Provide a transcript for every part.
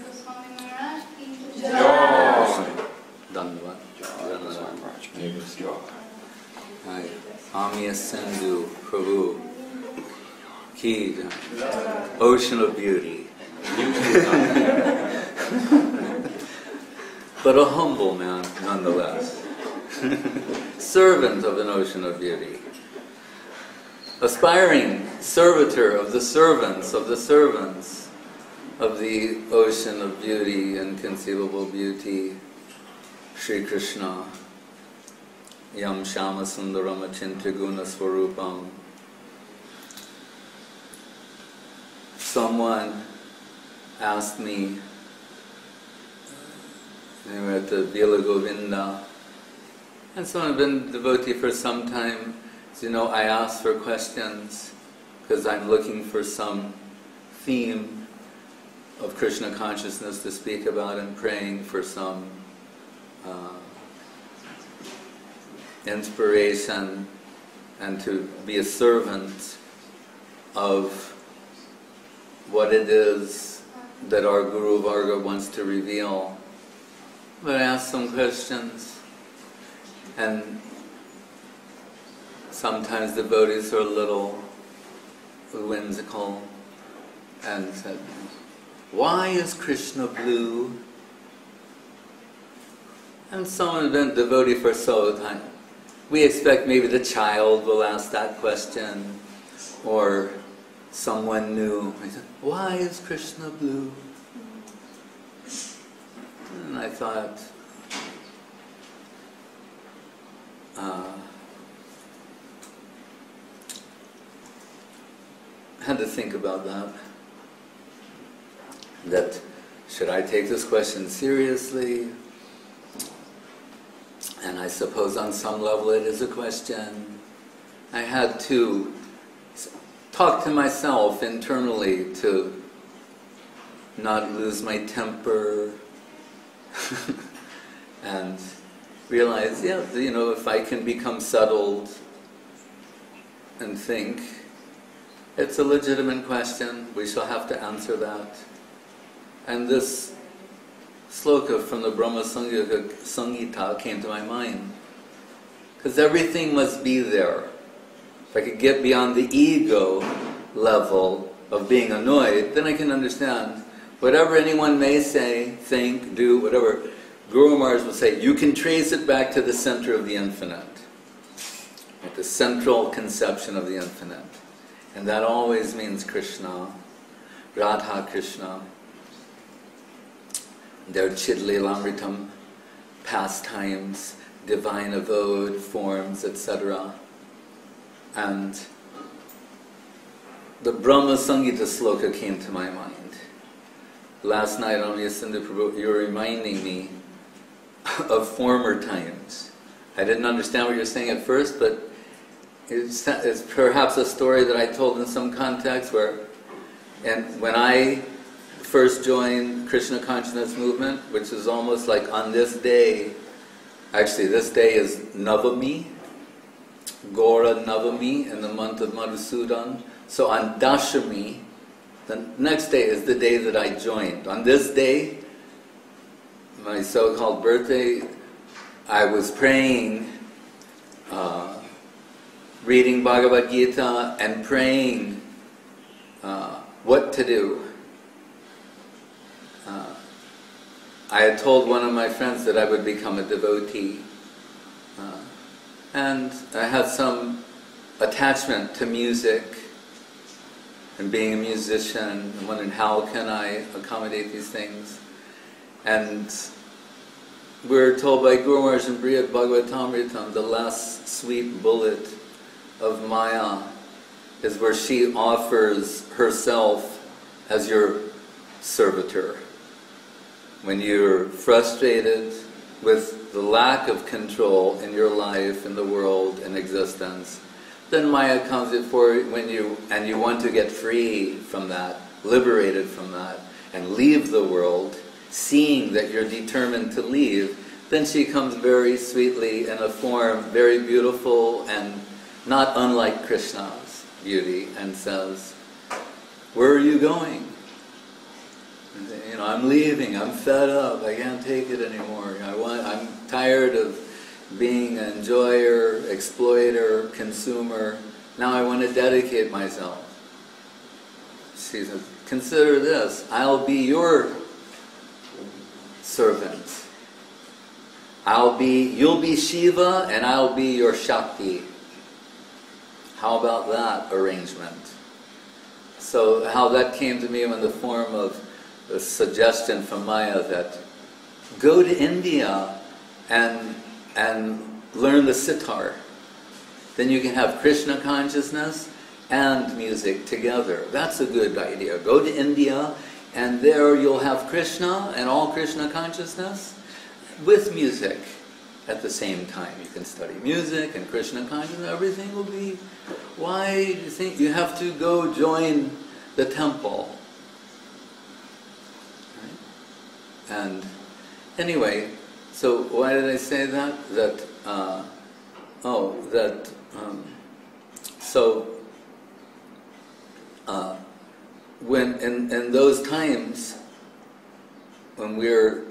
Gosvami Maharaj ki Jai. Dandavad. Hi. Amiya Sindhu Prabhu Ki Jai. Ocean of beauty. But a humble man nonetheless. Servant of an ocean of beauty. Aspiring servitor of the servants of the servants of the ocean of beauty, inconceivable beauty, Sri Krishna, Yam Shama Sundaram Achintya Guna Swarupam. Someone asked me, they were at the Vila Govinda, and someone had been a devotee for some time. So, I ask for questions because I'm looking for some theme of Krishna consciousness to speak about and praying for some inspiration and to be a servant of what it is that our Guru Varga wants to reveal. But I asked some questions, and sometimes devotees are a little whimsical and said, "Why is Krishna blue?" And someone has been a devotee for so long. We expect maybe the child will ask that question, or someone new. I said, "Why is Krishna blue?" And I thought, I had to think about that should I take this question seriously? And I suppose on some level it is a question. I had to talk to myself internally to not lose my temper and realize, if I can become settled and think, it's a legitimate question, we shall have to answer that. And this sloka from the Brahma Sangita came to my mind. Because everything must be there. If I could get beyond the ego level of being annoyed, then I can understand whatever anyone may say, think, do, whatever. Guru Maharaj will say, you can trace it back to the center of the infinite. Like the central conception of the infinite. And that always means Krishna, Radha Krishna. Their Chidlilamritam pastimes, divine abode, forms, etc. And the Brahma Sangita sloka came to my mind. Last night on Yasinda Prabhu, you were reminding me of former times. I didn't understand what you were saying at first, but it's perhaps a story that I told in some context when I first joined Krishna Consciousness Movement, which is almost like on this day, actually this day is Navami, Gora Navami in the month of Madhusudan. So on Dashami, the next day is the day that I joined. On this day, my so-called birthday, I was praying, reading Bhagavad Gita and praying what to do. I had told one of my friends that I would become a devotee. And I had some attachment to music and being a musician and wondering how can I accommodate these things. And we're told by Guru Maharaj in Brihad Bhagavatamritam, the last sweet bullet of Maya is where she offers herself as your servitor. When you're frustrated with the lack of control in your life, in the world, in existence, then Maya comes before you and you want to get free from that, liberated from that, and leave the world, seeing that you're determined to leave, then she comes very sweetly in a form very beautiful and not unlike Krishna's beauty and says, "Where are you going?" You know, I'm leaving. I'm fed up. I can't take it anymore. I'm tired of being an enjoyer, exploiter, consumer. Now I want to dedicate myself. She says, consider this. I'll be your servant. You'll be Shiva and I'll be your Shakti. How about that arrangement? So how that came to me in the form of a suggestion from Maya that go to India and learn the sitar. Then you can have Krishna consciousness and music together. That's a good idea. Go to India and there you'll have Krishna and all Krishna consciousness with music at the same time. You can study music and Krishna consciousness. Everything will be... Why do you think you have to go join the temple? Right? And anyway, so why did I say that? When in those times when we're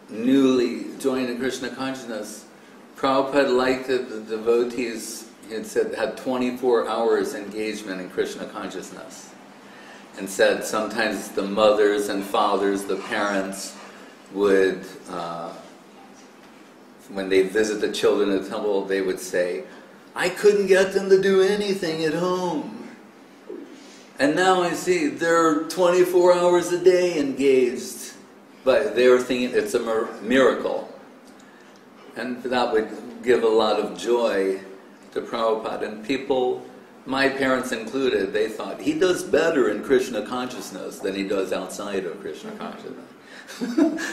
newly joined in Krishna consciousness, Prabhupada liked that the devotees, he had said, had 24 hours engagement in Krishna consciousness. And said sometimes the mothers and fathers, the parents, would, when they visit the children at the temple, they would say, I couldn't get them to do anything at home. And now I see they're 24 hours a day engaged. But they were thinking it's a miracle. And that would give a lot of joy to Prabhupada. And people, my parents included, they thought, he does better in Krishna consciousness than he does outside of Krishna consciousness.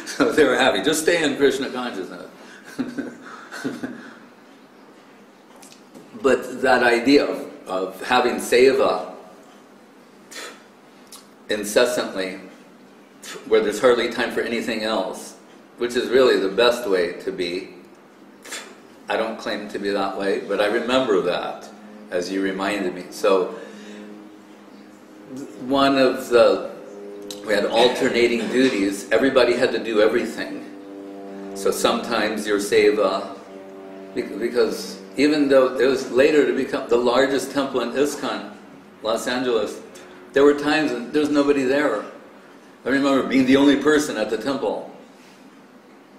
So they were happy, just stay in Krishna consciousness. But that idea of having seva incessantly, where there's hardly time for anything else, which is really the best way to be. I don't claim to be that way, but I remember that as you reminded me. So we had alternating duties. Everybody had to do everything. So sometimes your seva, because even though it was later to become the largest temple in ISKCON, Los Angeles, there were times when there was nobody there. I remember being the only person at the temple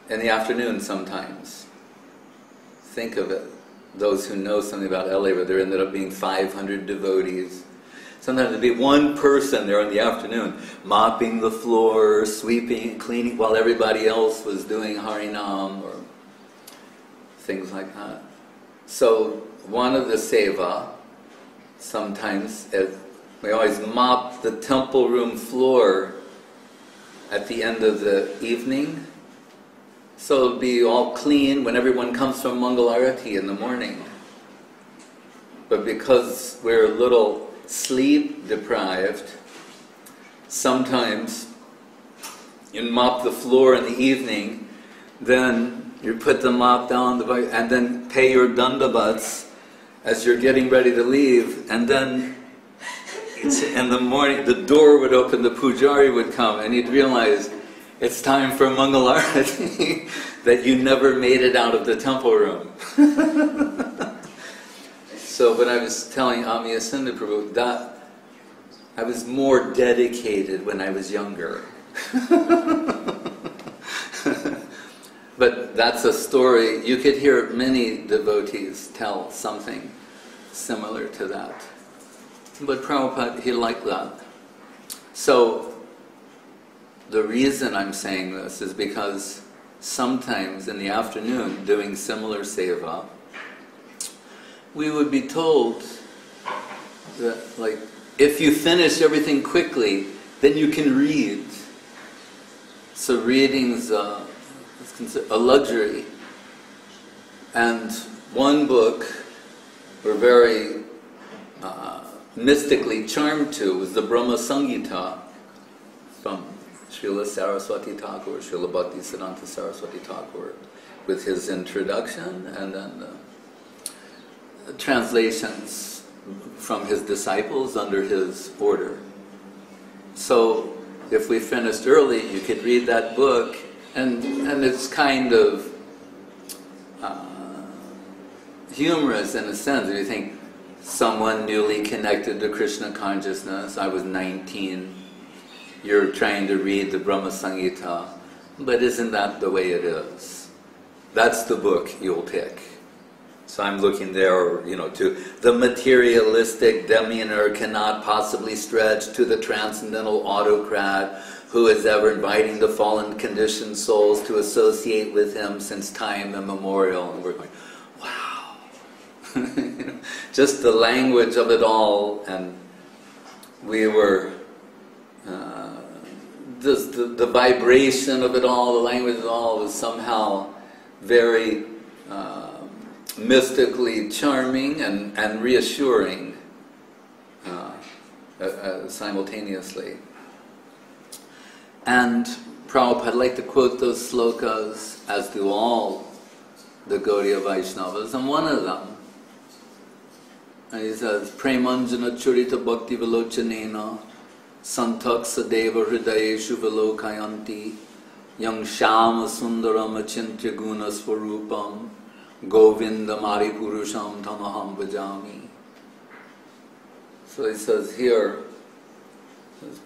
in the afternoon sometimes. Think of it. Those who know something about LA, where there ended up being 500 devotees. Sometimes there'd be one person there in the afternoon, mopping the floor, sweeping, cleaning, while everybody else was doing Harinam or things like that. So one of the seva, sometimes, we always mop the temple room floor at the end of the evening. So it'll be all clean when everyone comes from Mangalarati in the morning. But because we're a little sleep deprived, sometimes you mop the floor in the evening, then you put the mop down, and then pay your dandavats as you're getting ready to leave, and then in the morning the door would open, the pujari would come, and you'd realize it's time for Mangalarati, that you never made it out of the temple room. So when I was telling Amiya Sindhu Prabhu that I was more dedicated when I was younger. But that's a story, you could hear many devotees tell something similar to that. But Prabhupada, he liked that. So the reason I'm saying this is because sometimes in the afternoon, doing similar seva, we would be told that, like, if you finish everything quickly, then you can read. So reading's a luxury. And one book we're very mystically charmed to was the Brahma Samhita from Srila Saraswati Thakur, Srila Bhaktisiddhanta Saraswati Thakur, with his introduction and then the translations from his disciples under his order. So if we finished early, you could read that book, and it's kind of humorous in a sense. If you think someone newly connected to Krishna consciousness, I was 19, you're trying to read the Brahma Samhita, but isn't that the way it is? That's the book you'll pick. So I'm looking there, to the materialistic demeanor cannot possibly stretch to the transcendental autocrat who is ever inviting the fallen conditioned souls to associate with him since time immemorial. And we're going, wow. Just the language of it all, and we were, just the vibration of it all, the language of it all was somehow very mystically charming and reassuring simultaneously. And Prabhupada liked to quote those slokas, as do all the Gaudiya Vaishnavas, and one of them, and he says, Premanjana Churita Bhakti Vilochanena Santak Sadeva Hridayeshu Vilokayanti Yang Shama Sundaram Achintya Guna Swarupam Govinda Maripurusham Tamaham Bhajami. So he says here,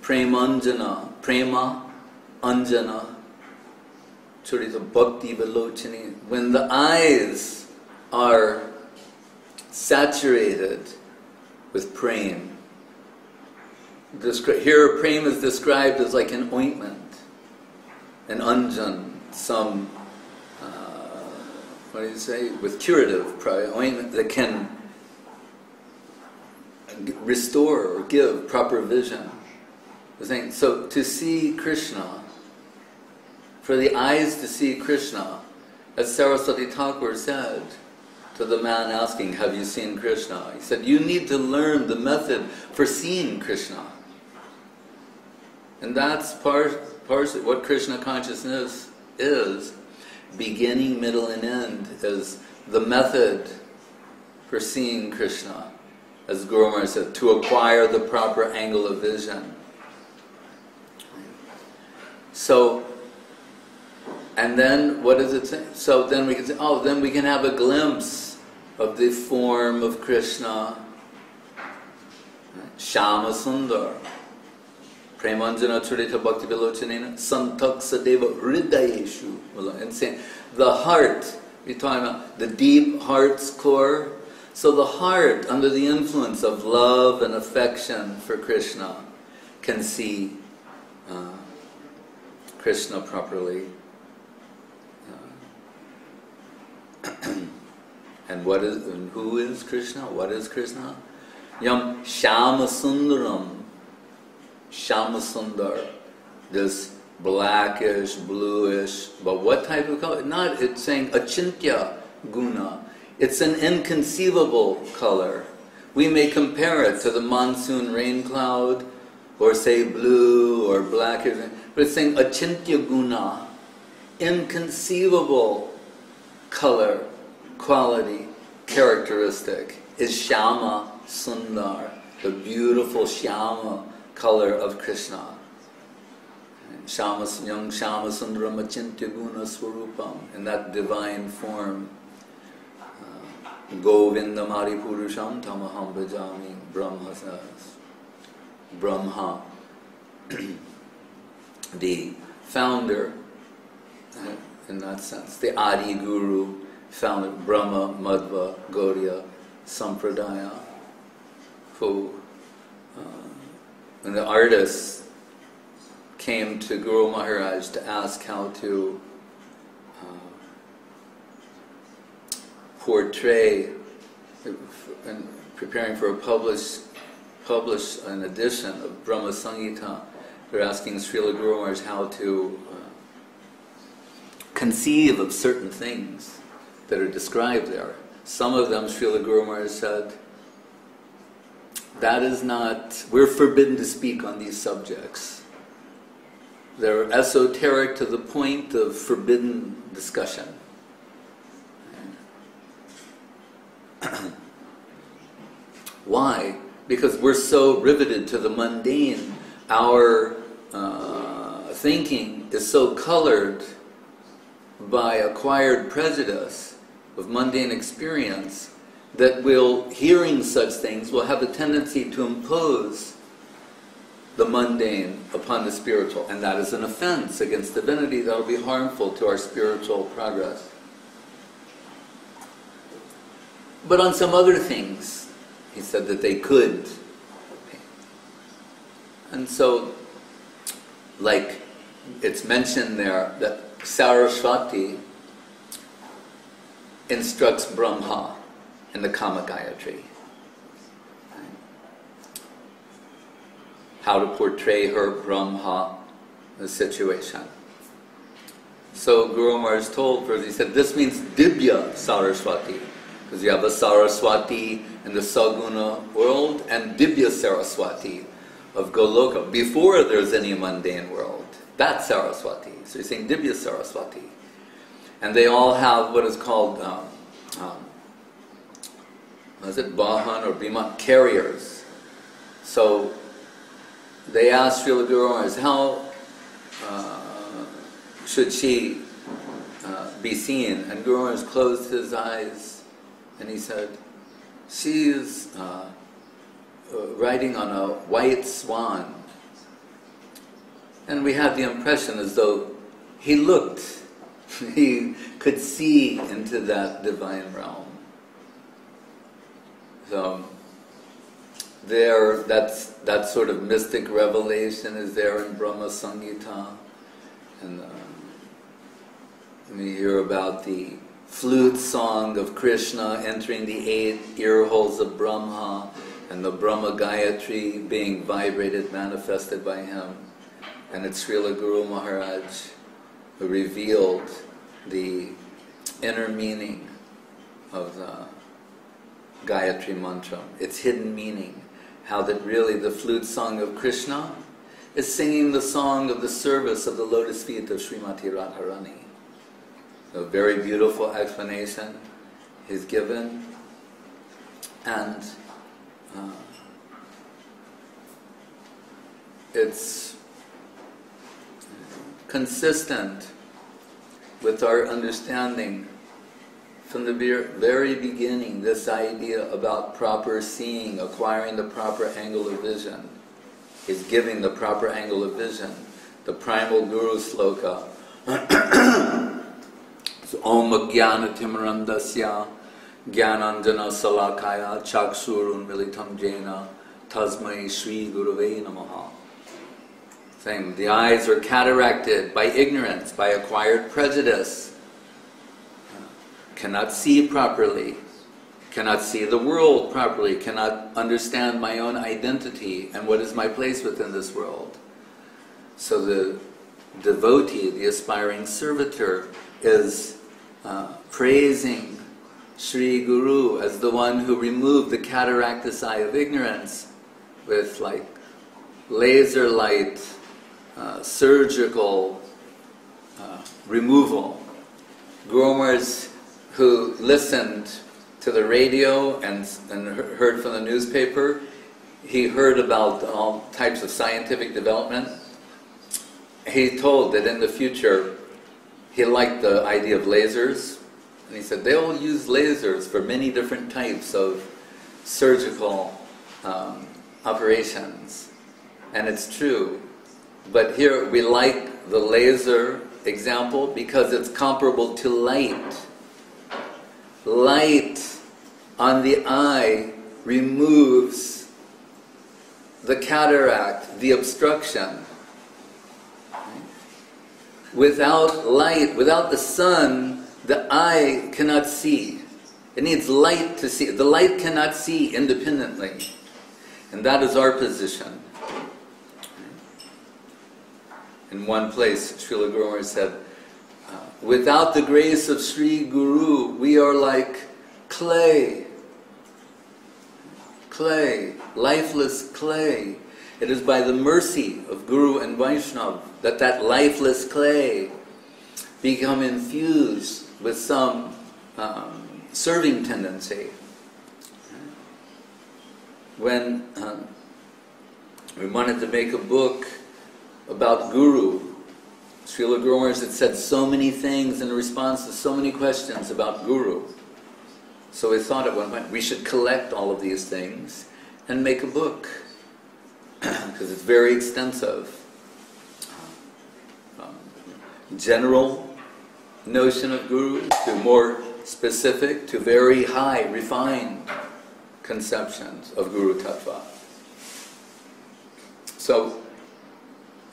Premanjana, Prema Anjana Churita Bhakti Vilochani. When the eyes are saturated with prema, here prema is described as like an ointment, an anjan, some what do you say, with curative ointment that can restore or give proper vision. So to see Krishna, for the eyes to see Krishna, as Saraswati Thakur said to the man asking, have you seen Krishna? He said, you need to learn the method for seeing Krishna. And that's part of what Krishna consciousness is. Beginning, middle, and end is the method for seeing Krishna. As Guru Maharaj said, to acquire the proper angle of vision. So, and then what does it say? So then we can say, oh, then we can have a glimpse of the form of Krishna. Shama Sundar. Premanjana Churita Bhakti Vilochanena Santak Sadeva Hridayeshu. And saying the heart, we're talking about the deep heart's core. So the heart, under the influence of love and affection for Krishna, can see Krishna properly. And who is Krishna? What is Krishna? Yam Shama Sundaram. Shama Sundar, this blackish, bluish, but what type of color? Not, it's saying achintya guna. It's an inconceivable color. We may compare it to the monsoon rain cloud, or say blue or black, but it's saying achintya guna, inconceivable color, quality, characteristic, is Shama Sundar, the beautiful Shama color of Krishna. Young Shama Sundaram Achintya Guna Swarupam, in that divine form. Govinda Maripurusham Tamaham Bhajami, Brahma says. Brahma, the founder, in that sense, the Adi Guru, founded Brahma, Madhva, Gaudiya, Sampradaya, who when the artists came to Guru Maharaj to ask how to portray, and preparing for a publish an edition of Brahma Samhita, they're asking Srila Guru Maharaj how to conceive of certain things that are described there. Some of them, Srila Guru Maharaj said, that is not, we're forbidden to speak on these subjects. They're esoteric to the point of forbidden discussion. Why? Because we're so riveted to the mundane. Our thinking is so colored by acquired prejudice of mundane experience that hearing such things will have a tendency to impose the mundane upon the spiritual, and that is an offense against divinity that will be harmful to our spiritual progress. But on some other things, he said that they could. And so, like it's mentioned there, that Saraswati instructs Brahma in the Kama Gayatri. How to portray her Brahma, the situation. So Guru Maharaj told first, he said, this means Dibya Saraswati, because you have a Saraswati in the Saguna world and Dibya Saraswati of Goloka, before there's any mundane world. That's Saraswati. So you're saying Dibya Saraswati. And they all have what is called, Bahan or Bhiman, carriers. So they asked Srila Guru Maharaj, how should she be seen? And Guru Maharaj closed his eyes and he said, she is riding on a white swan. And we had the impression as though he looked, he could see into that divine realm. So there, that sort of mystic revelation is there in Brahma Samhita, and we hear about the flute song of Krishna entering the 8 ear holes of Brahma, and the Brahma Gayatri being vibrated, manifested by him. And it's Srila Guru Maharaj who revealed the inner meaning of the Gayatri mantra, its hidden meaning. How that really the flute song of Krishna is singing the song of the service of the lotus feet of Srimati Radharani. A very beautiful explanation is given, and it's consistent with our understanding from the very beginning, this idea about proper seeing, acquiring the proper angle of vision, is giving the proper angle of vision. The primal Guru sloka, Om Jnana Timarandasya Jnananjana Salakaya Chaksurun Militam Jena Tasmai Shri Gurave Namaha. Saying the eyes are cataracted by ignorance, by acquired prejudice, cannot see properly, cannot see the world properly, cannot understand my own identity and what is my place within this world. So the devotee, the aspiring servitor, is praising Sri Guru as the one who removed the cataractus eye of ignorance with like laser light, surgical removal. Guru Maharaj, who listened to the radio and heard from the newspaper, he heard about all types of scientific development. He told that in the future, he liked the idea of lasers, and he said they will use lasers for many different types of surgical operations. And it's true. But here we like the laser example because it's comparable to light. Light on the eye removes the cataract, the obstruction. Without light, without the sun, the eye cannot see. It needs light to see. The light cannot see independently. And that is our position. In one place, Srila Guru Maharaj said, without the grace of Sri Guru, we are like clay. Clay, lifeless clay. It is by the mercy of Guru and Vaishnava that lifeless clay become infused with some serving tendency. When we wanted to make a book about Guru. Srila Guru Maharaj had said so many things in response to so many questions about Guru. So we thought at one point we should collect all of these things and make a book, because it's very extensive. General notion of Guru to more specific to very high, refined conceptions of Guru Tattva. So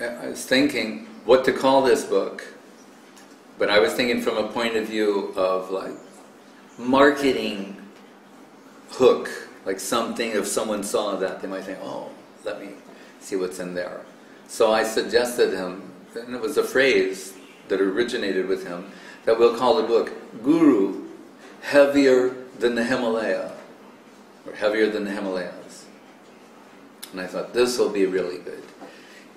I was thinking what to call this book, but I was thinking from a point of view of like marketing hook, like something, if someone saw that, they might think, oh, let me see what's in there. So I suggested him, and it was a phrase that originated with him, that we'll call the book Guru Heavier Than the Himalaya, or Heavier Than the Himalayas. And I thought, this will be really good.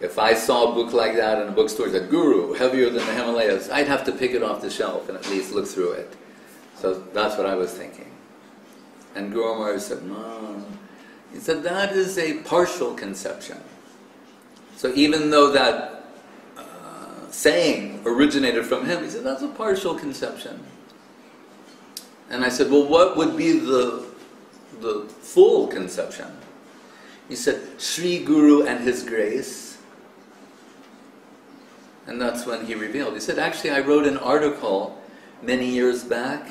If I saw a book like that in a bookstore that Guru Heavier Than the Himalayas, I'd have to pick it off the shelf and at least look through it. So that's what I was thinking. And Guru Maharaj said, no. He said, that is a partial conception. So even though that saying originated from him, he said, that's a partial conception. And I said, well, what would be the full conception? He said, Sri Guru and His grace. And that's when he revealed. He said, actually, I wrote an article many years back,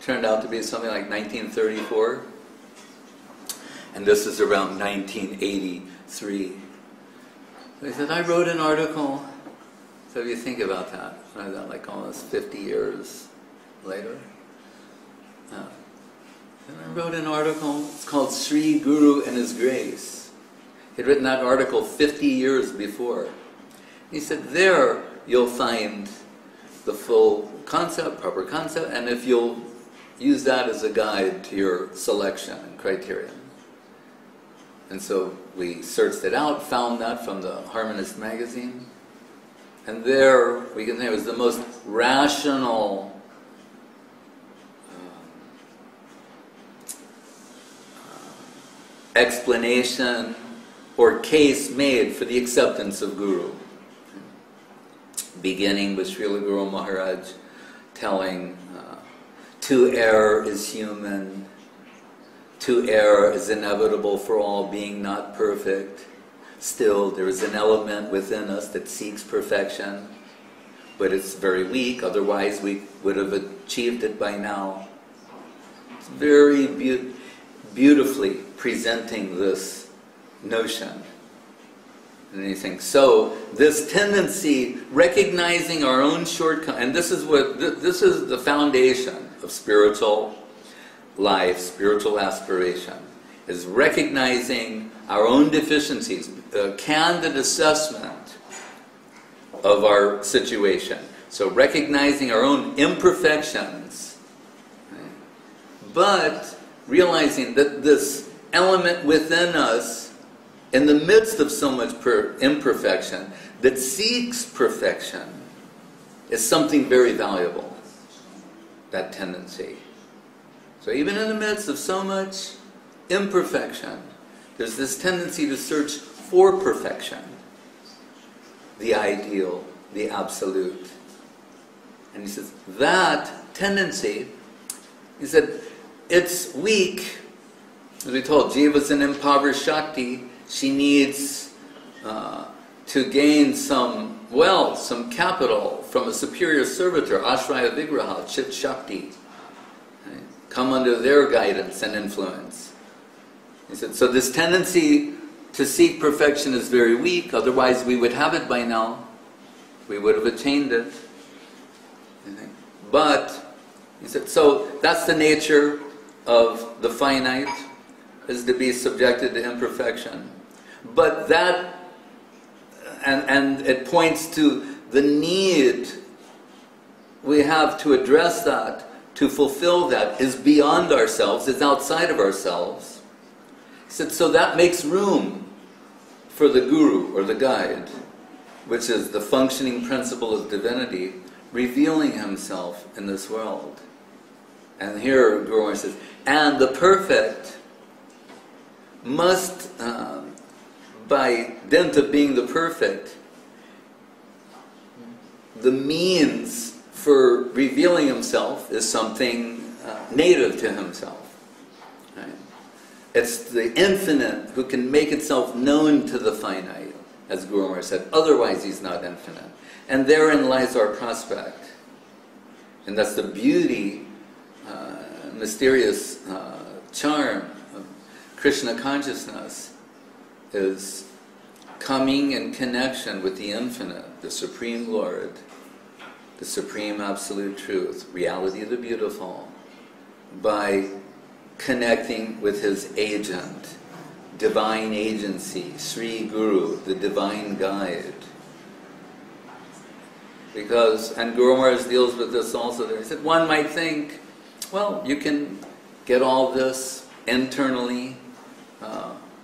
turned out to be something like 1934, and this is around 1983. He said, I wrote an article. So if you think about that, like almost 50 years later. And I wrote an article, it's called Sri Guru and His Grace. He'd written that article 50 years before. He said, there you'll find the full concept, proper concept, and if you'll use that as a guide to your selection and criterion. And so we searched it out, found that from the Harmonist magazine, and there we can say it was the most rational explanation or case made for the acceptance of Guru. Beginning with Srila Guru Maharaj telling, to err is human, to err is inevitable for all being not perfect. Still, there is an element within us that seeks perfection, but it's very weak, otherwise we would have achieved it by now. It's very beautifully presenting this notion. And you think, so this tendency, recognizing our own shortcomings, and this is the foundation of spiritual life, spiritual aspiration, is recognizing our own deficiencies, a candid assessment of our situation. So recognizing our own imperfections, right? But realizing that this element within us, in the midst of so much imperfection, that seeks perfection, is something very valuable, that tendency. So even in the midst of so much imperfection, there's this tendency to search for perfection, the ideal, the absolute. And he says, that tendency, he said, it's weak. As we told, Jiva's an impoverished Shakti. She needs to gain some wealth, some capital from a superior servitor, Ashraya Vigraha, Chit Shakti. Right? Come under their guidance and influence. He said, so this tendency to seek perfection is very weak, otherwise we would have it by now. We would have attained it. But, he said, so that's the nature of the finite, is to be subjected to imperfection. But that, and it points to the need we have to address that, to fulfill that, is beyond ourselves, is outside of ourselves. He said, so that makes room for the Guru, or the guide, which is the functioning principle of divinity, revealing himself in this world. And here Guru Maharaj says, and the perfect must, by dint of being the perfect, the means for revealing himself is something native to himself. Right? It's the infinite who can make itself known to the finite, as Guru Maharaj said. Otherwise, he's not infinite. And therein lies our prospect. And that's the beauty, mysterious charm of Krishna consciousness, is coming in connection with the infinite, the Supreme Lord, the Supreme Absolute Truth, reality of the beautiful, by connecting with his agent, divine agency, Sri Guru, the divine guide. Because, and Guru Maharaj deals with this also there, he said, one might think, well, you can get all this internally,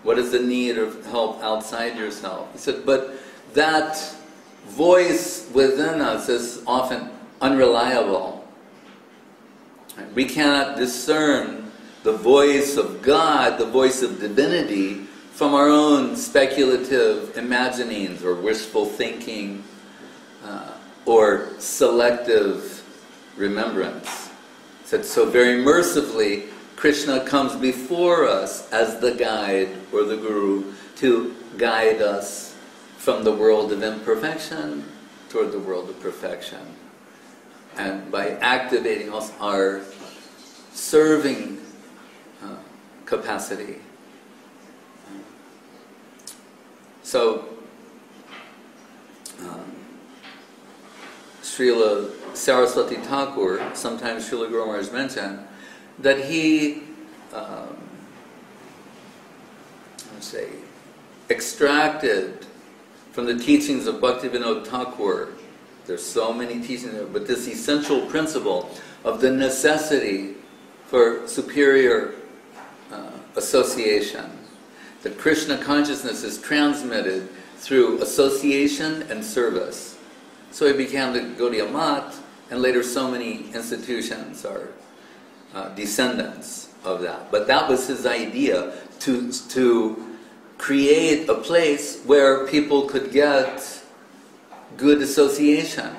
what is the need of help outside yourself? He said, but that voice within us is often unreliable. We cannot discern the voice of God, the voice of divinity, from our own speculative imaginings or wishful thinking or selective remembrance. He said, so very mercifully, Krishna comes before us as the guide or the Guru to guide us from the world of imperfection toward the world of perfection. And by activating also our serving capacity. So, Srila Saraswati Thakur, sometimes Srila Guru Maharaj mentioned, that he, extracted from the teachings of Bhaktivinoda Thakur, there's so many teachings there, but this essential principle of the necessity for superior association. That Krishna consciousness is transmitted through association and service. So he became the Gaudiya Math, and later so many institutions are descendants of that. But that was his idea, to create a place where people could get good association.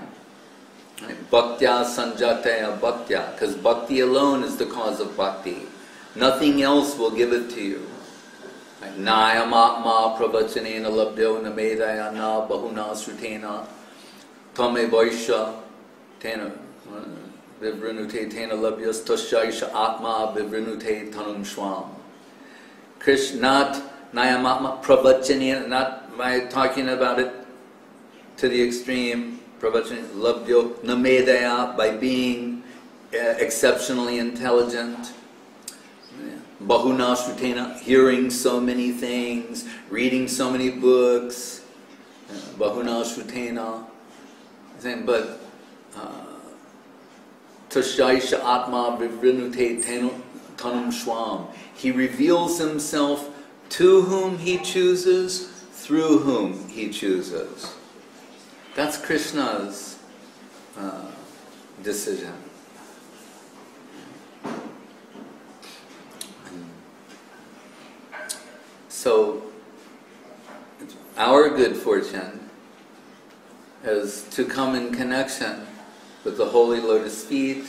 Right? Bhaktya sanjataya bhaktya, because bhakti alone is the cause of bhakti. Nothing else will give it to you. Nayam atma pravachanena labdyo namedaya na bahuna srutena tame vaisha tena vivrinute tena labhyas tashaisha atma vivrinute tanum shwam. Krishna, not nayam atma pravachanena, not by talking about it to the extreme, pravachanena labdyo namedaya, by being exceptionally intelligent. Bahuna Shrutena, hearing so many things, reading so many books. Bahuna Shrutena. But Tashaisha Atma Vivrinute Tanum Shwam. He reveals himself to whom he chooses, through whom he chooses. That's Krishna's decision. So, our good fortune is to come in connection with the holy lotus feet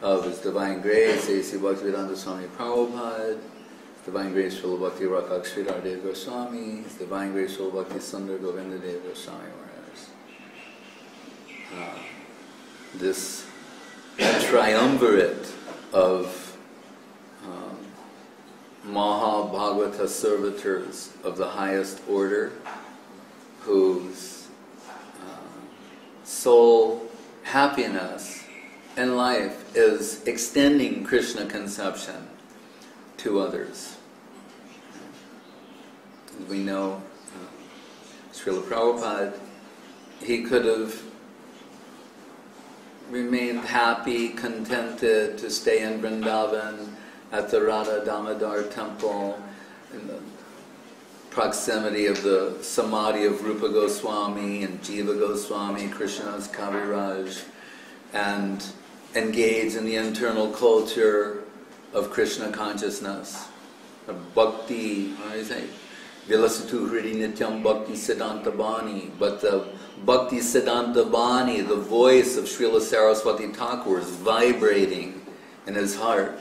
of His Divine Grace, A.C. Bhaktivedanta Swami Prabhupada, His Divine Grace Srila Bhakti Rakak Sridhar Goswami, His Divine Grace Srila Bhakti Sundar Govinda Dev Goswami Maharaj. This triumvirate of Maha Bhagavata servitors of the highest order, whose sole happiness in life is extending Krishna conception to others. As we know, Srila Prabhupada, he could have remained happy, contented to stay in Vrindavan at the Radha Damodar temple, in the proximity of the samadhi of Rupa Goswami and Jiva Goswami, Krishna's Kaviraj, and engage in the internal culture of Krishna consciousness, of bhakti, Vilasatu Hridi Nityam Bhakti Siddhanta Bani. But the Bhakti Siddhanta Bani, the voice of Srila Saraswati Thakur, is vibrating in his heart.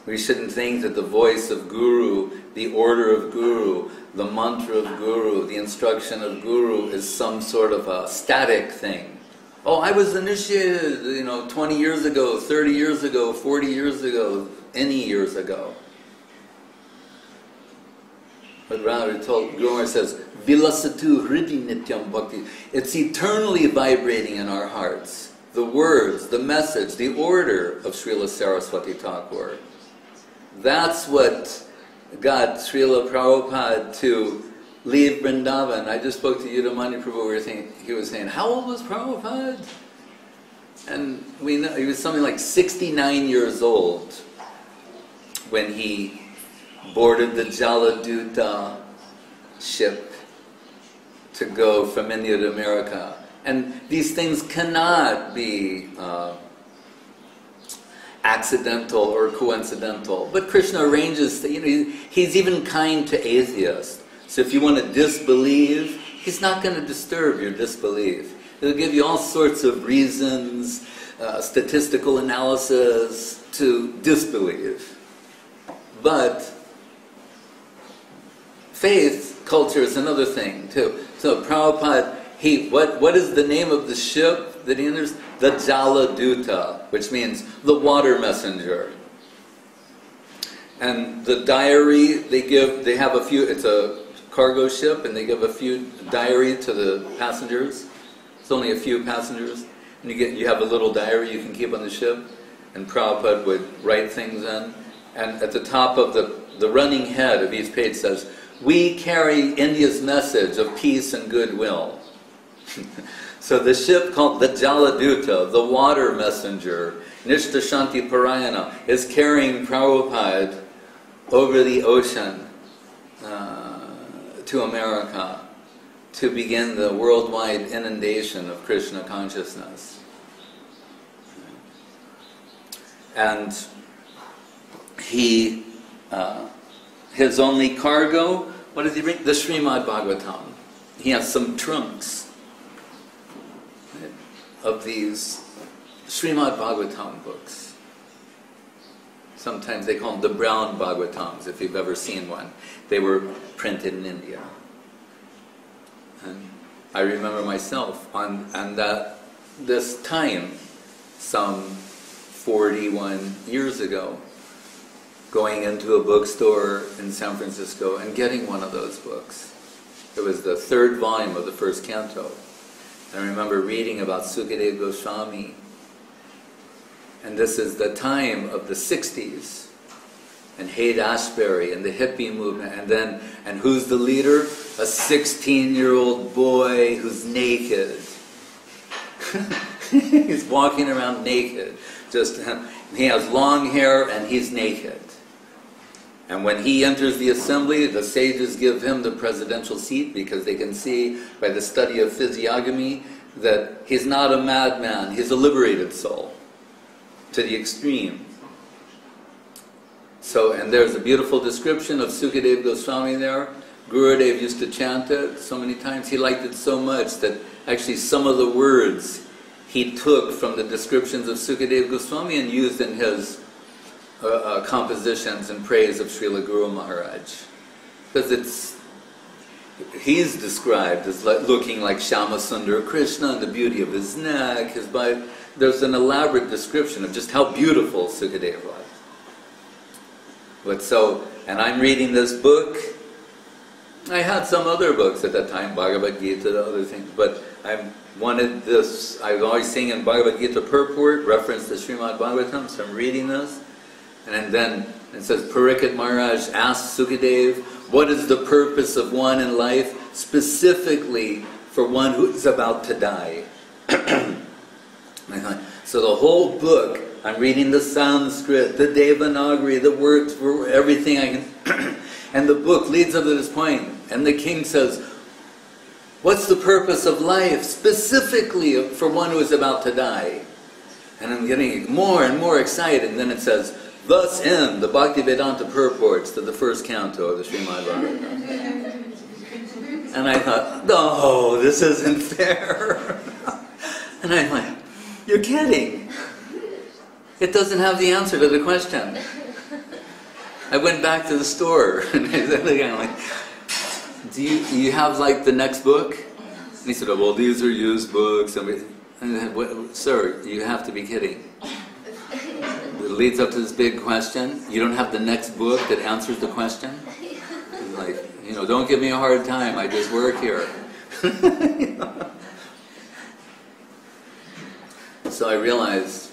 We shouldn't think that the voice of Guru, the order of Guru, the mantra of Guru, the instruction of Guru is some sort of a static thing. Oh, I was initiated, 20 years ago, 30 years ago, 40 years ago, any years ago. But rather, Guru Maharaj says, Vilasatu Hridi Nityam Bhakti. It's eternally vibrating in our hearts. The words, the message, the order of Srila Saraswati Thakur. That's what got Srila Prabhupada to leave Vrindavan. I just spoke to Yudhamani Prabhu, he was saying, how old was Prabhupada? And we know he was something like 69 years old when he boarded the Jaladuta ship to go from India to America. And these things cannot be accidental or coincidental. But Krishna arranges, he's even kind to atheists. So if you want to disbelieve, he's not going to disturb your disbelief. He'll give you all sorts of reasons, statistical analysis to disbelieve. But faith culture is another thing too. So Prabhupada, what is the name of the ship that he enters? The Jaladuta, which means the water messenger. And the diary they have a few, it's a cargo ship, and they give a few diary to the passengers. It's only a few passengers. And you have a little diary you can keep on the ship, and Prabhupada would write things in. And at the top of the running head of each page says, "We carry India's message of peace and goodwill." So the ship called the Jaladuta, the water messenger, Nishta Shanti Parayana, is carrying Prabhupada over the ocean to America to begin the worldwide inundation of Krishna consciousness. And his only cargo, what does he bring? The Srimad Bhagavatam. He has some trunks of these Srimad Bhagavatam books. Sometimes they call them the brown Bhagavatams, if you've ever seen one. They were printed in India. And I remember myself this time, some 41 years ago, going into a bookstore in San Francisco and getting one of those books. It was the third volume of the first canto. I remember reading about Sukadeva Gosvami, and this is the time of the 60s, and Haight-Ashbury and the hippie movement, and who's the leader? A 16-year-old boy who's naked. He's walking around naked. He has long hair and he's naked. And when he enters the assembly, the sages give him the presidential seat because they can see by the study of physiognomy that he's not a madman, he's a liberated soul to the extreme. So, and there's a beautiful description of Sukadeva Goswami there. Gurudev used to chant it so many times. He liked it so much that actually some of the words he took from the descriptions of Sukadeva Goswami and used in his compositions in praise of Srila Guru Maharaj. Because he's described as looking like Shyamasundara Krishna and the beauty of his neck, his body. There's an elaborate description of just how beautiful Sukadeva was. And I'm reading this book. I had some other books at that time, Bhagavad Gita, other things, but I wanted this. I was always saying in Bhagavad Gita purport, reference to Srimad Bhagavatam, so I'm reading this. And then it says, Parikshit Maharaj asked Sukadeva, what is the purpose of one in life, specifically for one who is about to die? I thought, so the whole book, I'm reading the Sanskrit, the Devanagari, the words, everything I can, and the book leads up to this point, and the king says, what's the purpose of life, specifically for one who is about to die? And I'm getting more and more excited, and then it says, Thus end the Bhaktivedanta purports to the first canto of the Srimad Bhagavatam. And I thought, no, this isn't fair. And I'm like, you're kidding. It doesn't have the answer to the question. I went back to the store and I said, like, do you have like the next book? And he said, oh, well, these are used books. And I said, sir, you have to be kidding. It leads up to this big question. You don't have the next book that answers the question? He's like, don't give me a hard time. I just work here. So I realized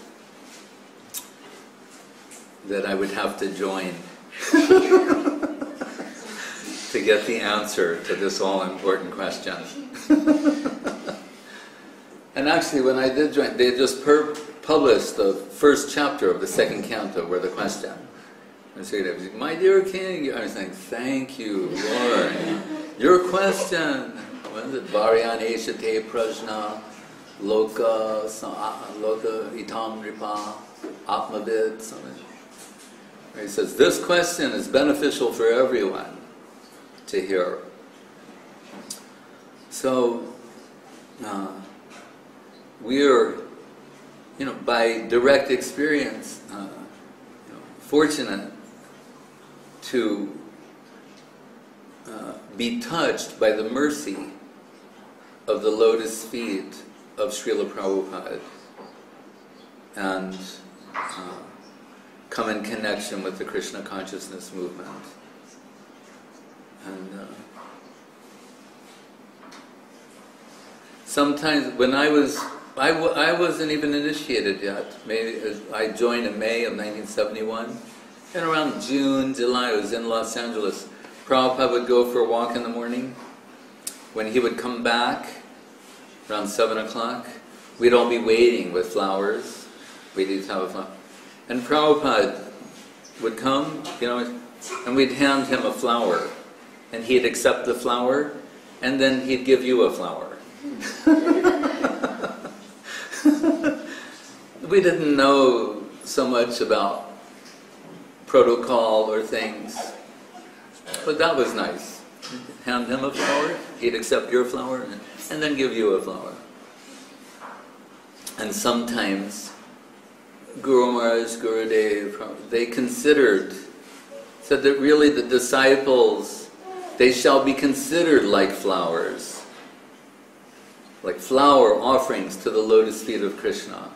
that I would have to join to get the answer to this all-important question. And actually, when I did join, they just published the first chapter of the second canto, where the question. I said, my dear king, I was saying, thank you, Lord. Your question. What is it? Varyan Eshate Prajna Loka Itam Ripa Atmavid, something. He says, this question is beneficial for everyone to hear. So, we're, by direct experience, fortunate to be touched by the mercy of the lotus feet of Srila Prabhupada and come in connection with the Krishna consciousness movement. And sometimes when I wasn't even initiated yet. Maybe I joined in May of 1971. And around June, July, I was in Los Angeles. Prabhupada would go for a walk in the morning. When he would come back, around 7 o'clock, we'd all be waiting with flowers. We'd each have a flower. And Prabhupada would come, and we'd hand him a flower. And he'd accept the flower, and then he'd give you a flower. We didn't know so much about protocol or things, but that was nice. Hand him a flower, he'd accept your flower, and then give you a flower. And sometimes Guru Maharaj, Gurudev, they said that really the disciples, they shall be considered like flowers, like flower offerings to the lotus feet of Krishna.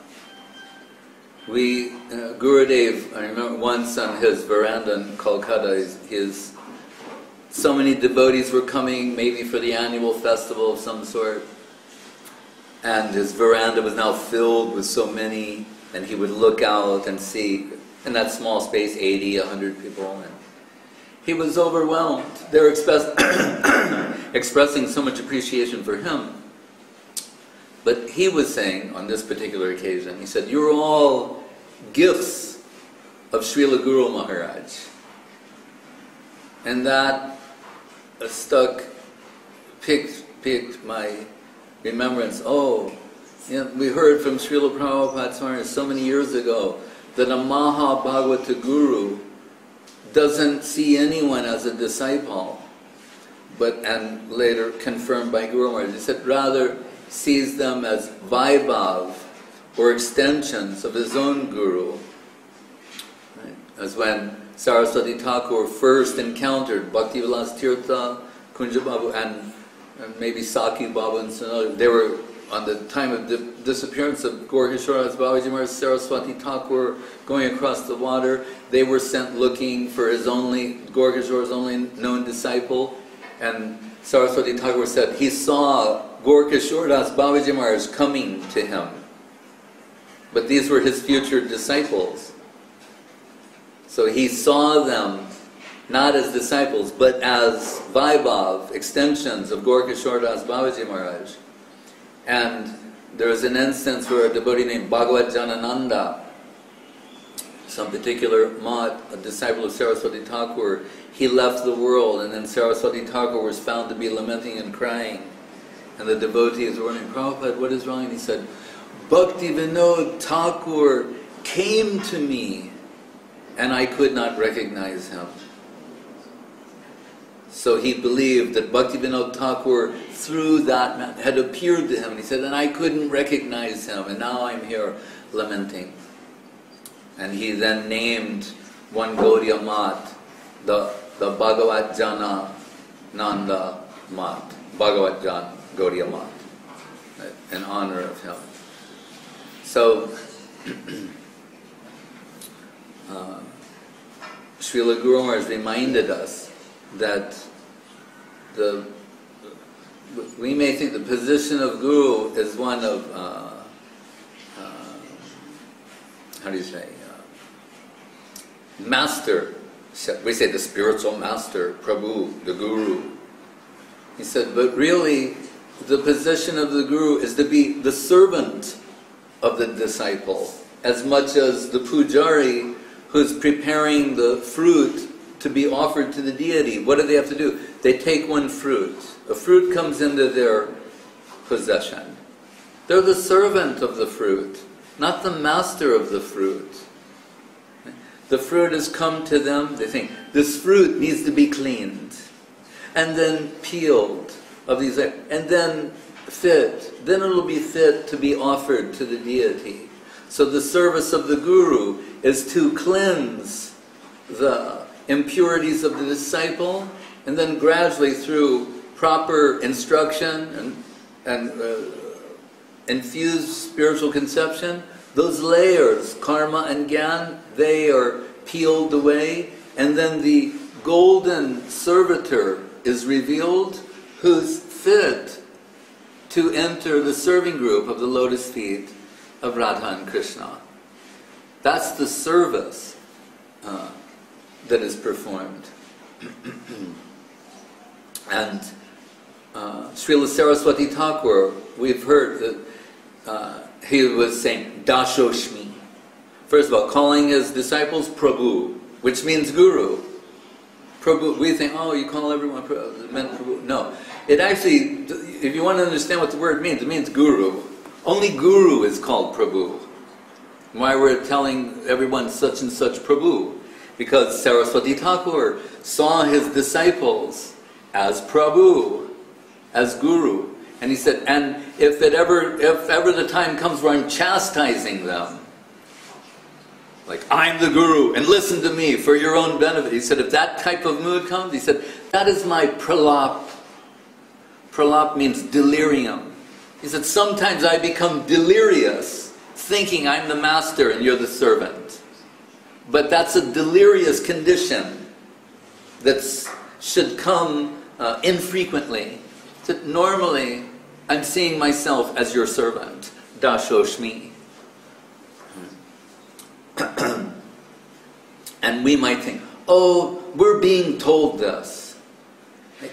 Gurudev, I remember once on his veranda in Kolkata, so many devotees were coming, maybe for the annual festival of some sort, and his veranda was now filled with so many, and he would look out and see, in that small space, 80, 100 people, and he was overwhelmed. They were expressing so much appreciation for him. But he was saying, on this particular occasion, he said, you're all gifts of Srila Guru Maharaj. And that picked my remembrance. We heard from Srila Prabhupada Swami so many years ago that a Maha Bhagavata Guru doesn't see anyone as a disciple, and later confirmed by Guru Maharaj. He said, rather, sees them as Vaibhav, or extensions of his own Guru. Right? As when Saraswati Thakur first encountered Bhaktivilas Tirtha, Kunja Babu, and maybe Saki Babu and Sonali. They were, on the time of the disappearance of Gaura Babaji Maharaj, Saraswati Thakur going across the water, they were sent looking for Gaura Kishore's only known disciple, and Saraswati Thakur said he saw Gaura Babaji Maharaj coming to him. But these were his future disciples. So he saw them not as disciples, but as Vaibhav, extensions of Gaura Babaji Maharaj. And there was an instance where a devotee named Bhagavad Janananda, some particular Mahat, a disciple of Saraswati Thakur, he left the world, and then Saraswati Thakur was found to be lamenting and crying. And the devotees were wondering, Prabhupada, what is wrong? And he said, Bhakti Vinod Thakur came to me and I could not recognize him. So he believed that Bhaktivinoda Thakur, through that man, had appeared to him. And he said, and I couldn't recognize him, and now I'm here lamenting. And he then named one Gaudiya Mat, the Bhagavat Jana Nanda Mat, Bhagavat Jana Gaudiya Mat, in honor of him. So, Srila Guru Maharaj reminded us that we may think the position of Guru is one of, how do you say, master. We say the spiritual master, Prabhu, the Guru. He said, but really, the position of the Guru is to be the servant of the disciple, as much as the pujari who's preparing the fruit to be offered to the deity. What do they have to do? They take one fruit. A fruit comes into their possession. They're the servant of the fruit, not the master of the fruit. The fruit has come to them. They think, this fruit needs to be cleaned, and then peeled, of these, and then fit. Then it'll be fit to be offered to the deity. So the service of the Guru is to cleanse the impurities of the disciple, and then gradually through proper instruction and infused spiritual conception, those layers, karma and gyan, they are peeled away, and then the golden servitor is revealed who's fit to enter the serving group of the lotus feet of Radha and Krishna. That's the service that is performed. And Srila Saraswati Thakur, we've heard that he was saying Dashoshmi. First of all, calling his disciples Prabhu, which means Guru. Prabhu, we think, oh, you call everyone Prabhu. No. It actually, if you want to understand what the word means, it means Guru. Only Guru is called Prabhu. Why we're telling everyone such and such Prabhu? Because Saraswati Thakur saw his disciples as Prabhu, as Guru. And he said, and if ever the time comes where I'm chastising them, like, I'm the Guru, and listen to me for your own benefit. He said, if that type of mood comes, he said, that is my pralap. Pralap means delirium. He said, sometimes I become delirious, thinking I'm the master and you're the servant. But that's a delirious condition that should come infrequently. So normally, I'm seeing myself as your servant, Dashoshmi. And we might think, oh, we're being told this.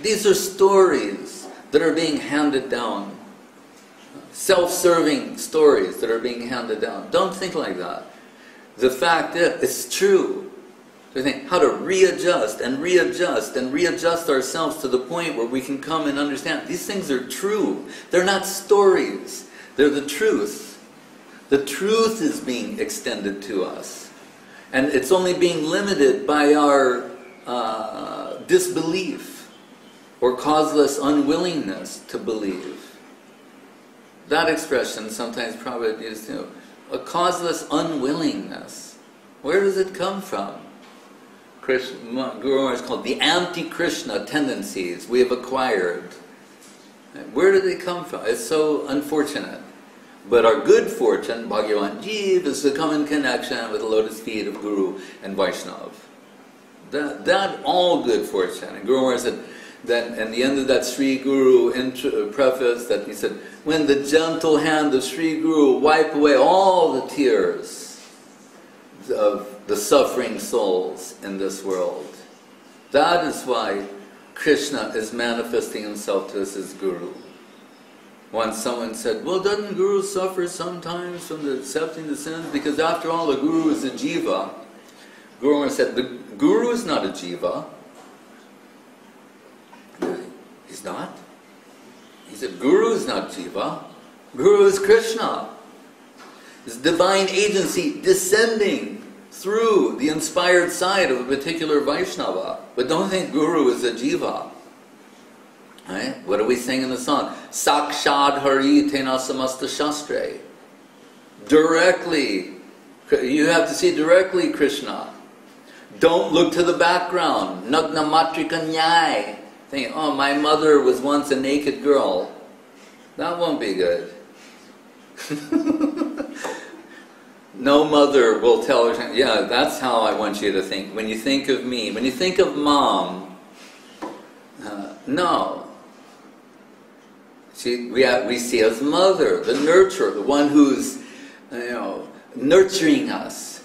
These are stories that are being handed down. Self-serving stories that are being handed down. Don't think like that. The fact is, it's true. So we think how to readjust and readjust and readjust ourselves to the point where we can come and understand these things are true. They're not stories. They're the truth. The truth is being extended to us. And it's only being limited by our disbelief or causeless unwillingness to believe. That expression sometimes probably used, a causeless unwillingness. Where does it come from? Guru Maharaj is called the anti-Krishna tendencies we have acquired. Where do they come from? It's so unfortunate. But our good fortune, Bhagavan Jeev, is to come in connection with the lotus feet of Guru and Vaishnav. That all good fortune. And Guru Maharaj said, that in the end of that Sri Guru preface, that he said, when the gentle hand of Sri Guru wipe away all the tears of the suffering souls in this world. That is why Krishna is manifesting himself to us as Guru. Once someone said, well, doesn't Guru suffer sometimes from accepting the sins? Because after all, the Guru is a jiva. Guru Maharaj said, the Guru is not a jiva. He's not. He said, Guru is not jiva. Guru is Krishna. His divine agency descending through the inspired side of a particular Vaishnava. But don't think Guru is a jiva. Right? What do we sing in the song? Sakshad Hari Tena Samasta Shastre. Directly. You have to see directly Krishna. Don't look to the background. Nagna Matrika Nyai. Think, oh, my mother was once a naked girl. That won't be good. No mother will tell her, yeah, that's how I want you to think. When you think of me, when you think of mom, no. We see as mother, the nurturer, the one who's, nurturing us.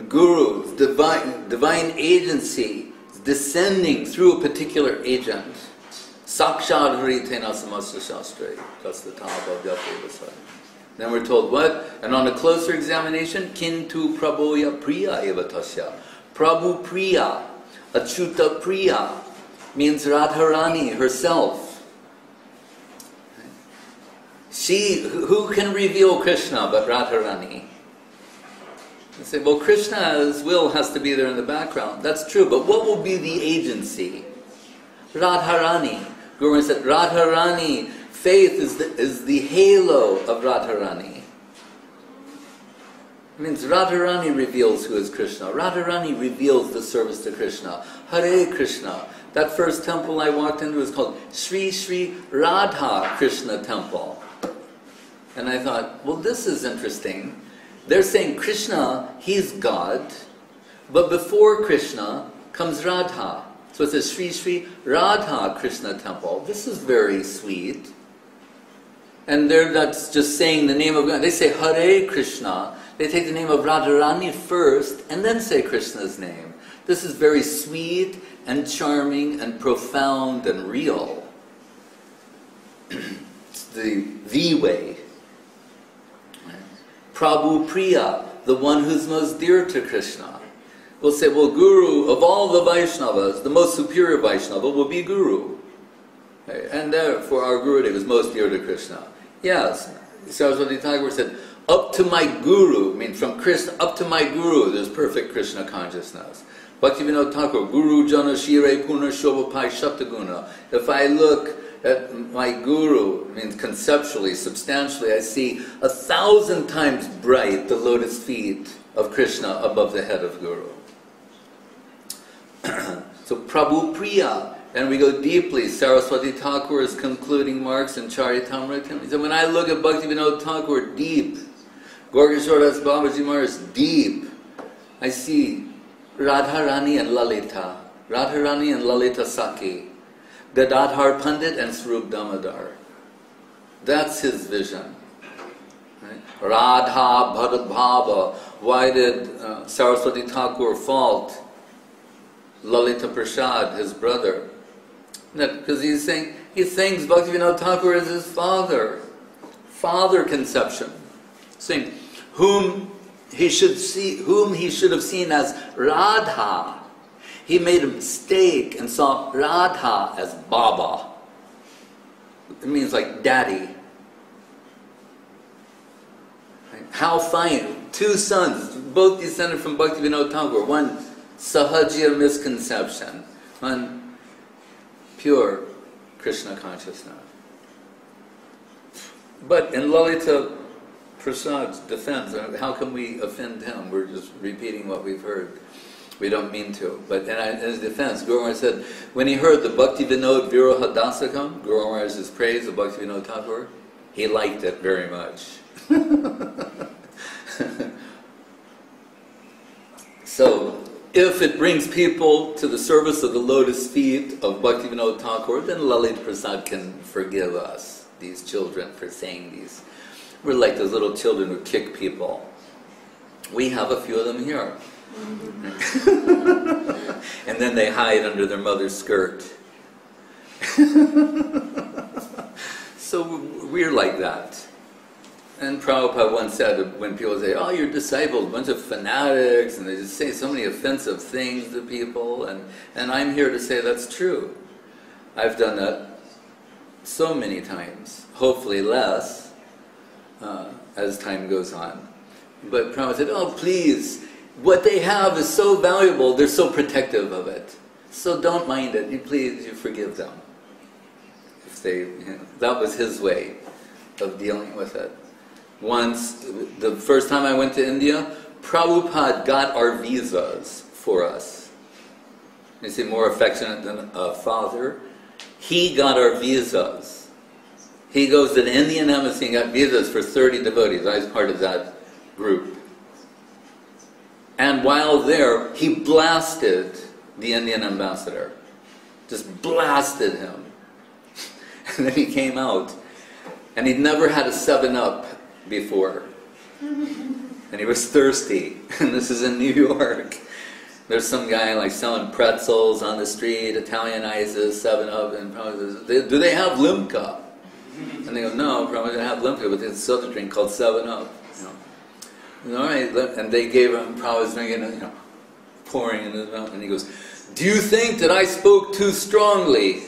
Guru, divine agency, descending through a particular agent. Sakshad Haritena Samasta Shastre. That's the top of Yateva. Then we're told what? And on a closer examination, Kintu Prabhoya Priya Eva Tasya. Prabhu Priya, Achyuta Priya, means Radharani herself. Who can reveal Krishna but Radharani? You say, well, Krishna's will has to be there in the background. That's true, but what will be the agency? Radharani. Guru said, Radharani, faith is the halo of Radharani. It means Radharani reveals who is Krishna. Radharani reveals the service to Krishna. Hare Krishna. That first temple I walked into was called Sri Sri Radha Krishna Temple. And I thought, well, this is interesting. They're saying Krishna, he's God, but before Krishna comes Radha. So it's a Sri Sri Radha Krishna Temple. This is very sweet. And they're not just saying the name of God. They say Hare Krishna. They take the name of Radharani first and then say Krishna's name. This is very sweet and charming and profound and real. It's the way. Prabhu Priya, the one who's most dear to Krishna. We'll say, well, Guru, of all the Vaishnavas, the most superior Vaishnava will be Guru. Okay? And therefore our Gurudev is most dear to Krishna. Yes, Saraswati Thakur said, up to my Guru, I mean from Krishna, up to my Guru, there's perfect Krishna consciousness. Bhaktivinoda Thakur, Guru Jana Shire Puna Shobhapai Shataguna. If I look at my Guru, I mean conceptually, substantially, I see 1,000 times bright the lotus feet of Krishna above the head of Guru. So Prabhu Priya, and we go deeply. Saraswati Thakur is concluding marks in Charitamrita. He said, when I look at Bhaktivinoda Thakur deep, Gorgashoras Babaji Maharaj deep, I see Radharani and Lalita. Radharani and Lalita Saki. Gadadhar Pandit and Swarup Damodar. That's his vision. Right? Radha Bharadbhava. Why did Saraswati Thakur fault Lalita Prasad, his brother? Because he thinks Bhaktivinoda Thakur is his father. Father conception. Saying whom he should have seen as Radha. He made a mistake and saw Radha as Baba. It means like daddy. Right? How fine. 2 sons, both descended from Bhaktivinoda Thakur. One Sahajya misconception. One pure Krishna consciousness. But in Lalita Prasad's defense, how can we offend him? We're just repeating what we've heard. We don't mean to. But in his defense, Guru Maharaj said, when he heard the Bhaktivinoda Viroha Dasakam, Guru Maharaj's praise of Bhaktivinoda Thakur, he liked it very much. So, if it brings people to the service of the lotus feet of Bhaktivinoda Thakur, then Lalita Prasad can forgive us, these children, for saying these. We're like those little children who kick people. We have a few of them here. And then they hide under their mother's skirt. So we're like that. And Prabhupada once said, when people say, oh, you're disciples, a bunch of fanatics, and they just say so many offensive things to people, and I'm here to say that's true. I've done that so many times, hopefully less, as time goes on. But Prabhupada said, oh, please, what they have is so valuable, they're so protective of it. So don't mind it. You please, you forgive them. If they, that was his way of dealing with it. Once, the first time I went to India, Prabhupada got our visas for us. You see, more affectionate than a father. He got our visas. He goes to the Indian embassy and got visas for 30 devotees. I was part of that group. And while there, he blasted the Indian ambassador. Just blasted him. And then he came out. And he'd never had a 7-Up before. And he was thirsty. And this is in New York. There's some guy like selling pretzels on the street, Italianizes 7-Up, and probably says, do they have Limca? And they go, no, probably don't have Limca, but there's a soda drink called 7-Up. You know? All right, and they gave him, probably drinking, pouring in his mouth, and he goes, do you think that I spoke too strongly?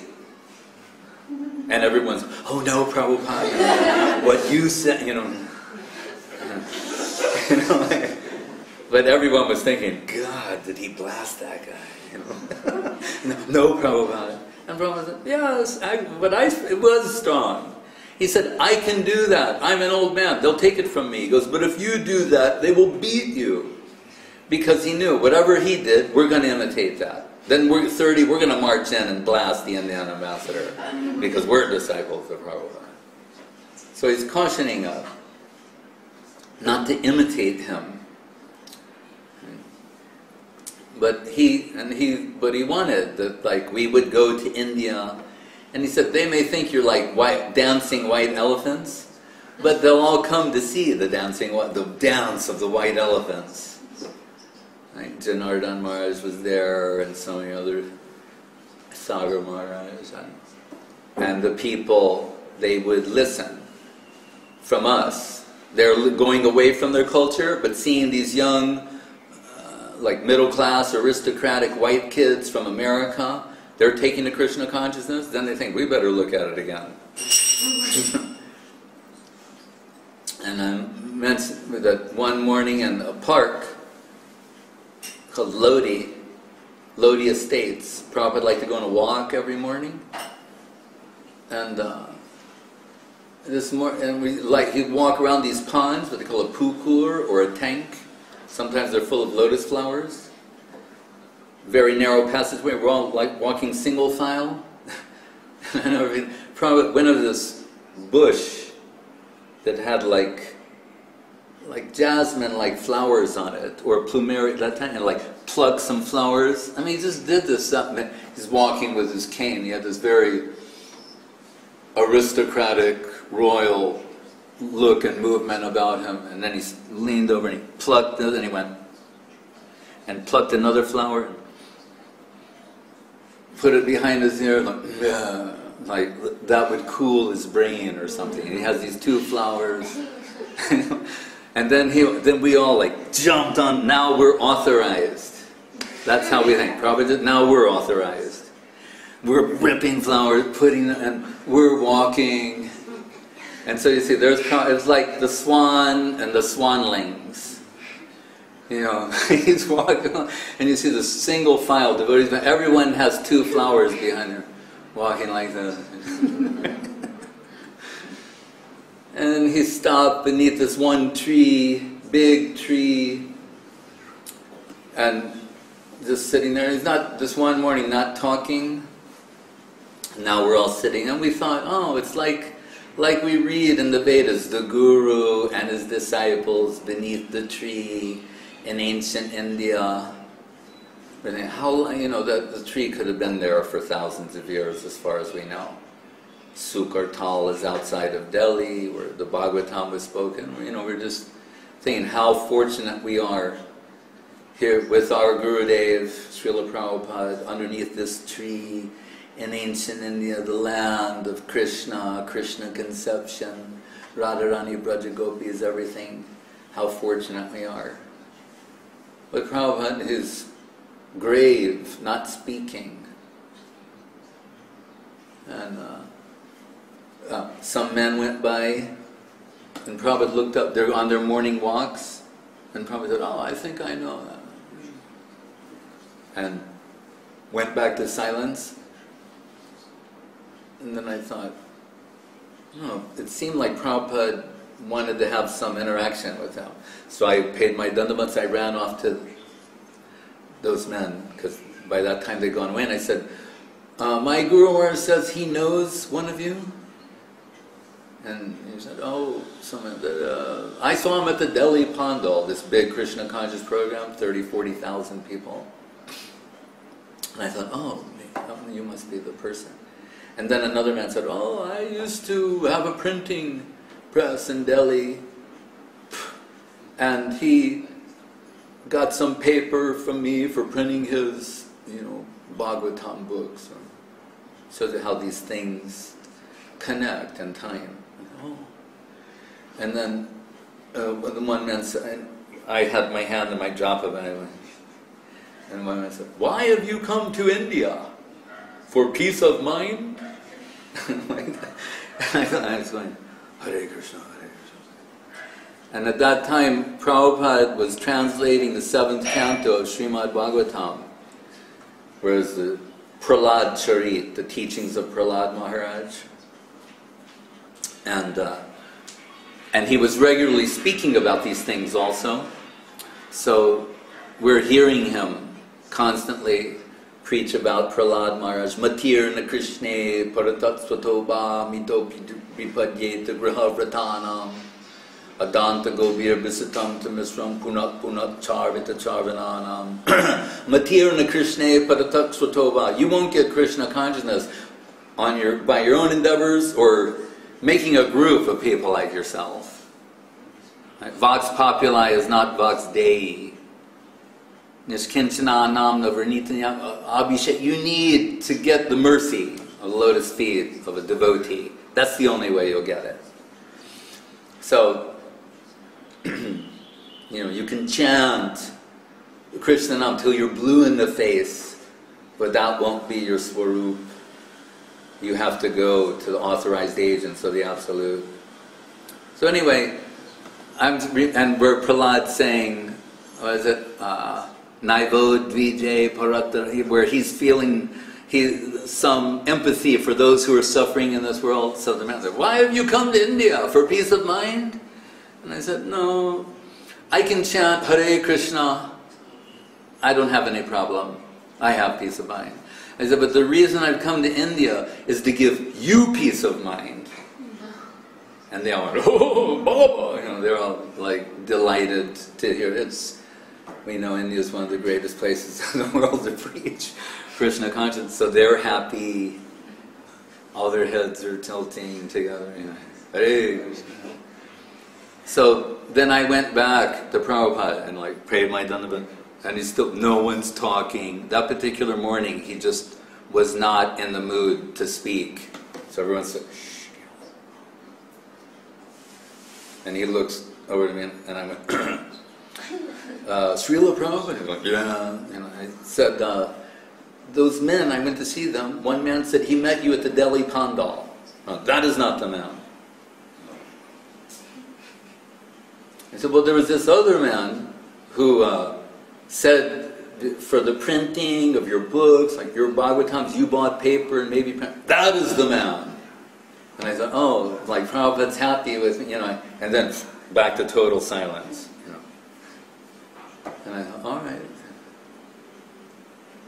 And everyone's, oh no, Prabhupada, what you said, but everyone was thinking, God, did he blast that guy? No, Prabhupada. And Prabhupada said, yes, it was strong. He said, I can do that. I'm an old man. They'll take it from me. He goes, but if you do that, they will beat you. Because he knew, whatever he did, we're going to imitate that. Then we're 30, we're going to march in and blast the Indian ambassador. Because we're disciples of Prabhupada. So he's cautioning us not to imitate him. But he wanted that, like, we would go to India, and he said they may think you're like dancing white elephants, but they'll all come to see the dance of the white elephants. Like Janardhan Maharaj was there, and so many other, Sagar Maharaj, and the people, they would listen from us. They're going away from their culture, but seeing these young, like middle-class, aristocratic white kids from America, they're taking to Krishna consciousness, then they think, we better look at it again. And I mentioned that one morning in a park called Lodi Estates, Prabhupada liked to go on a walk every morning. And he'd walk around these ponds, what they call a pukur or a tank. Sometimes they're full of lotus flowers. Very narrow passageway. We're all like walking single file. And Prabhupada went over this bush that had like jasmine-like flowers on it, or plumeria, that time, and like plucked some flowers. I mean, he just did this stuff. He's walking with his cane. He had this very aristocratic, royal look and movement about him, and then he leaned over and he plucked it, and he went and plucked another flower, put it behind his ear, like that would cool his brain or something. And he has these 2 flowers, and then we all like jumped on. Now we're authorized. That's how we think. Probably now we're authorized. We're ripping flowers, and we're walking. And so you see, it's like the swan and the swanlings. He's walking, and you see the single file devotees, but everyone has 2 flowers behind them, walking like this. And he stopped beneath this one tree, big tree, and just sitting there. He's not, this one morning, not talking. Now we're all sitting, and we thought, oh, it's like we read in the Vedas, the Guru and his disciples beneath the tree in ancient India. How, the tree could have been there for thousands of years as far as we know. Sukartal is outside of Delhi, where the Bhagavatam was spoken. We're just thinking how fortunate we are here with our Gurudev, Srila Prabhupada, underneath this tree, in ancient India, the land of Krishna conception, Radharani Brajagopi is everything. How fortunate we are. But Prabhupada is grave, not speaking. And some men went by, and Prabhupada looked up, they're on their morning walks, and Prabhupada said, oh, I think I know that. and went back to silence. And then I thought, oh, it seemed like Prabhupada wanted to have some interaction with him. So I paid my dandavats, I ran off to those men, because by that time they'd gone away, and I said, my Guru Maharaj says he knows one of you. And he said, oh, I saw him at the Delhi Pandal, this big Krishna conscious program, 40,000 people. And I thought, oh, you must be the person. And then another man said, oh, I used to have a printing press in Delhi, and he got some paper from me for printing his, Bhagavatam books. Shows you how these things connect in time. Oh. And then the one man said, I had my hand in my japa bag, and one man said, why have you come to India? For peace of mind? Like that. I was going, Hare Krishna, Hare Krishna. And at that time, Prabhupada was translating the 7th canto of Srimad Bhagavatam, whereas the Prahlad Charit, the teachings of Prahlad Maharaj. And he was regularly speaking about these things also. So we're hearing him constantly preach about Prahlad Maharaj, Matir na Krishne Paratatsvatoba Mito Vipadyeta Griha Vratanam Adanta Govir Visitam Tamisram Punat Punat Charvita Charvananam Matir na Krishne Paratatsvatoba. You won't get Krishna consciousness by your own endeavors or making a group of people like yourself. Right? Vox Populi is not Vox Dei. You need to get the mercy of the lotus feet of a devotee. That's the only way you'll get it. So, you can chant Krishna Nam till you're blue in the face, but that won't be your swarup. You have to go to the authorized agents of the Absolute. So anyway, and where Prahlad saying, what is it? Naivo Dvijay Parata, where he's feeling some empathy for those who are suffering in this world. So the man said, why have you come to India? For peace of mind? And I said, no, I can chant Hare Krishna. I don't have any problem. I have peace of mind. I said, but the reason I've come to India is to give you peace of mind. And they all went, oh, Baba! They're all like delighted to hear it. We know India is one of the greatest places in the world to preach Krishna consciousness, so they're happy. All their heads are tilting together. Hare Krishna. So then I went back to Prabhupada and prayed my Dandavat, and he's still, no one's talking. That particular morning, he just was not in the mood to speak. So everyone said, shh. And he looks over to me, and I went, Srila Prabhupada? He went, yeah. And I said, those men, I went to see them. One man said, he met you at the Delhi Pandal. No, that is not the man. I said, well, there was this other man who said, for the printing of your books, like your Bhagavatams, you bought paper and maybe print. That is the man. And I thought, oh, like Prabhupada's happy with me, and then back to total silence. And I thought, all right.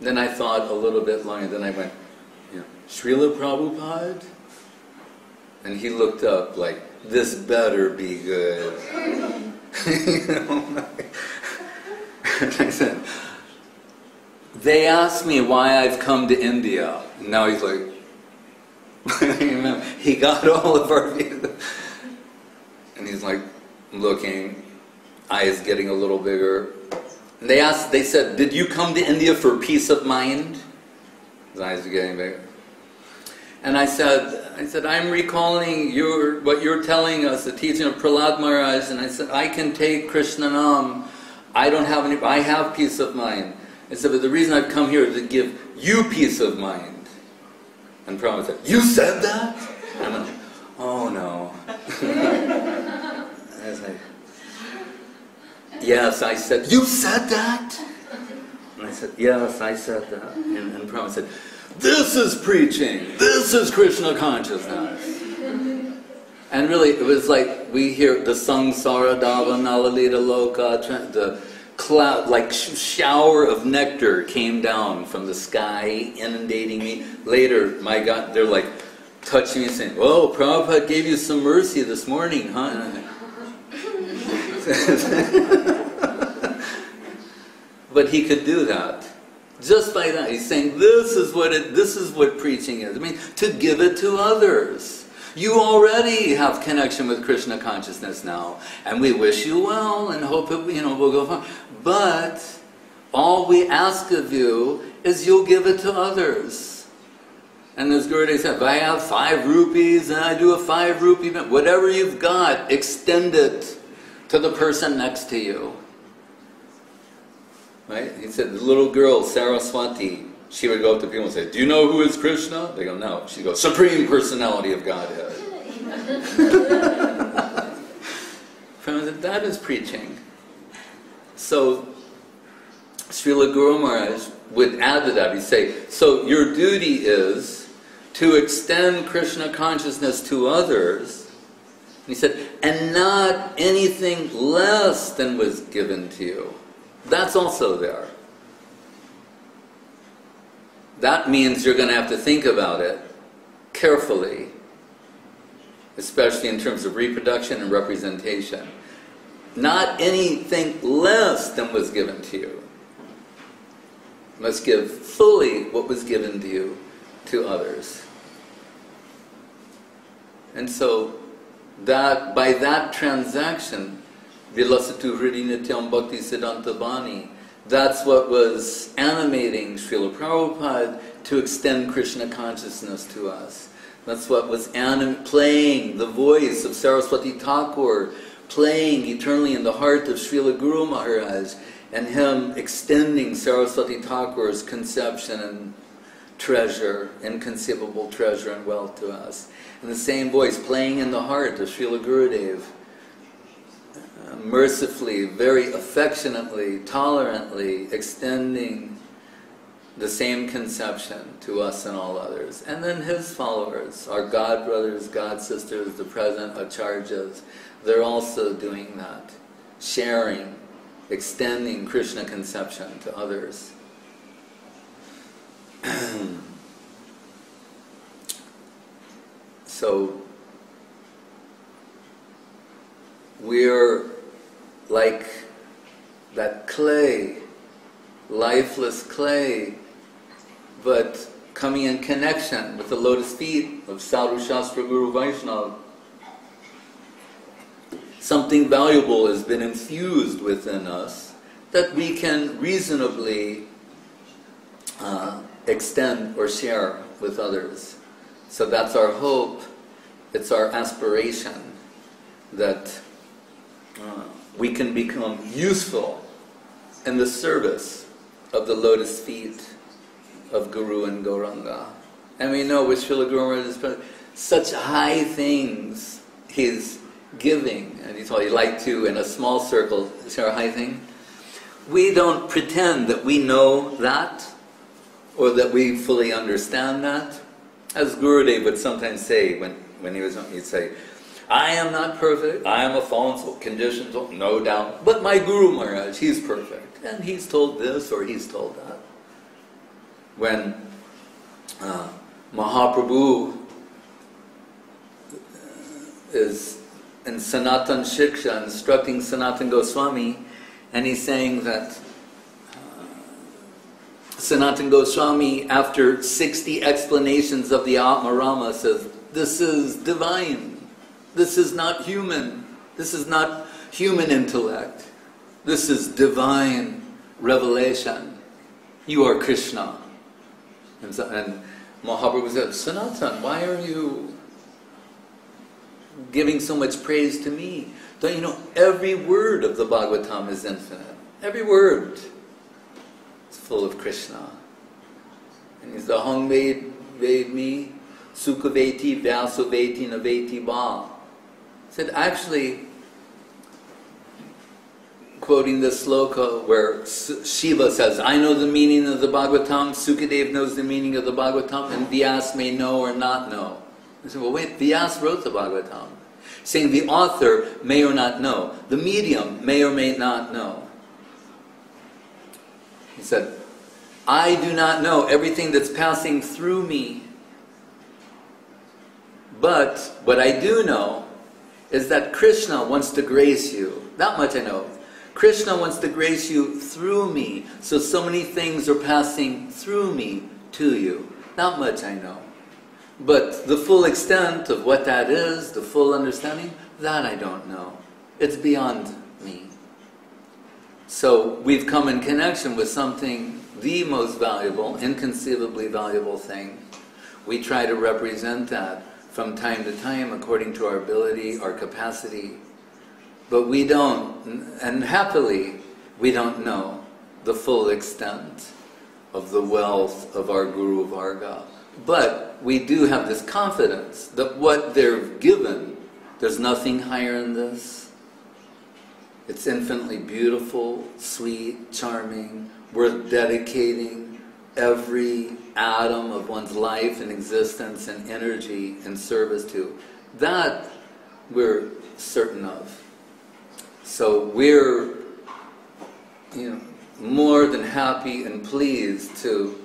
Then I thought a little bit longer. Then I went, Srila Prabhupada? And he looked up like, this better be good. And I said, they asked me why I've come to India. And now he's like, he got all of our views. And he's like looking, eyes getting a little bigger. And they said, did you come to India for peace of mind? His eyes are getting bigger. And I said, I'm recalling what you're telling us, the teaching of Prahlad Maharaj, and I said, I can take Krishna Nam. I have peace of mind. I said, but the reason I've come here is to give you peace of mind. And Prabhupada said, you said that? And I went, oh no. I was like, yes, I said, you said that? And I said, said, yes, I said that. And Prabhupada said, this is preaching. This is Krishna consciousness. And really, it was like we hear the Sangsara Dava Nalalita Loka, the cloud, like shower of nectar came down from the sky, inundating me. Later, my God, they're like touching me saying, "Whoa, Prabhupada gave you some mercy this morning, huh?" But he could do that. Just by that, he's saying, this is what preaching is. I mean, to give it to others. You already have connection with Krishna consciousness now, and we wish you well and hope it, will go far. But all we ask of you is you'll give it to others. And as Gurudev said, if I have 5 rupees and I do a 5 rupee, whatever you've got, extend it to the person next to you. Right? He said, the little girl, Saraswati, she would go up to people and say, do you know who is Krishna? They go, no. She goes, Supreme Personality of Godhead. That is preaching. So, Srila Guru Maharaj would add to that. He'd say, so your duty is to extend Krishna consciousness to others. And he said, and not anything less than was given to you. That's also there. That means you're going to have to think about it carefully, especially in terms of reproduction and representation. Not anything less than was given to you. You must give fully what was given to you to others. And so, that by that transaction, Vilasatu Hridi Nityam Bhakti Siddhanta Bani, that's what was animating Srila Prabhupada to extend Krishna consciousness to us. That's what was playing the voice of Saraswati Thakur, playing eternally in the heart of Srila Guru Maharaj, and him extending Saraswati Thakur's conception and treasure, inconceivable treasure and wealth to us. And the same voice playing in the heart of Srila Gurudev, mercifully, very affectionately, tolerantly extending the same conception to us and all others. And then his followers, our god brothers, god sisters, the present acharyas, they're also doing that, sharing, extending Krishna conception to others. So, we're like that clay, lifeless clay, but coming in connection with the lotus feet of Sadhu Shastra Guru Vaishnava. Something valuable has been infused within us that we can reasonably extend or share with others. So that's our hope, it's our aspiration that we can become useful in the service of the lotus feet of Guru and Gauranga. And we know with Srila Guru Maharaj, such high things he's giving, and he's like to, in a small circle, share a high thing. We don't pretend that we know that, or that we fully understand that. As Gurudev would sometimes say when he was on, he'd say, I am not perfect, I am a fallen soul, conditioned soul, no doubt, but my Guru Maharaj, he's perfect, and he's told this or he's told that. When Mahaprabhu is in Sanatan Shiksha, instructing Sanatan Gosvami, and he's saying that Sanatan Goswami, after 60 explanations of the Atma Rama, says, this is divine, this is not human, this is not human intellect, this is divine revelation. You are Krishna. And Mahaprabhu said, Sanatan, why are you giving so much praise to me? Don't you know, every word of the Bhagavatam is infinite. Every word is full of Krishna. And he's the Aham Vedmi, Sukhaveti, Vyasaveti, Naveti Ba. He said, actually, quoting this sloka where Shiva says, I know the meaning of the Bhagavatam, Sukadev knows the meaning of the Bhagavatam, and Vyas may know or not know. I said, well wait, Vyas wrote the Bhagavatam. Saying the author may or not know. The medium may or may not know. He said, I do not know everything that's passing through me. But what I do know is that Krishna wants to grace you. That much I know. Krishna wants to grace you through me. So many things are passing through me to you. That much I know. But the full extent of what that is, the full understanding, that I don't know. It's beyond me. So we've come in connection with something, the most valuable, inconceivably valuable thing. We try to represent that from time to time according to our ability, our capacity. But we don't, and happily, we don't know the full extent of the wealth of our Guru Varga. But we do have this confidence that what they're given, there's nothing higher than this. It's infinitely beautiful, sweet, charming, worth dedicating every atom of one's life and existence and energy and service to. That we're certain of. So we're, more than happy and pleased to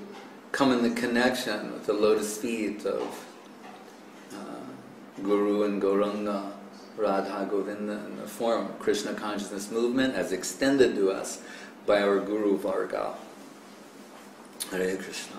come in the connection with the lotus feet of Guru and Gauranga, Radha Govinda, in the form of Krishna consciousness movement as extended to us by our Guru Varga. Hare Krishna.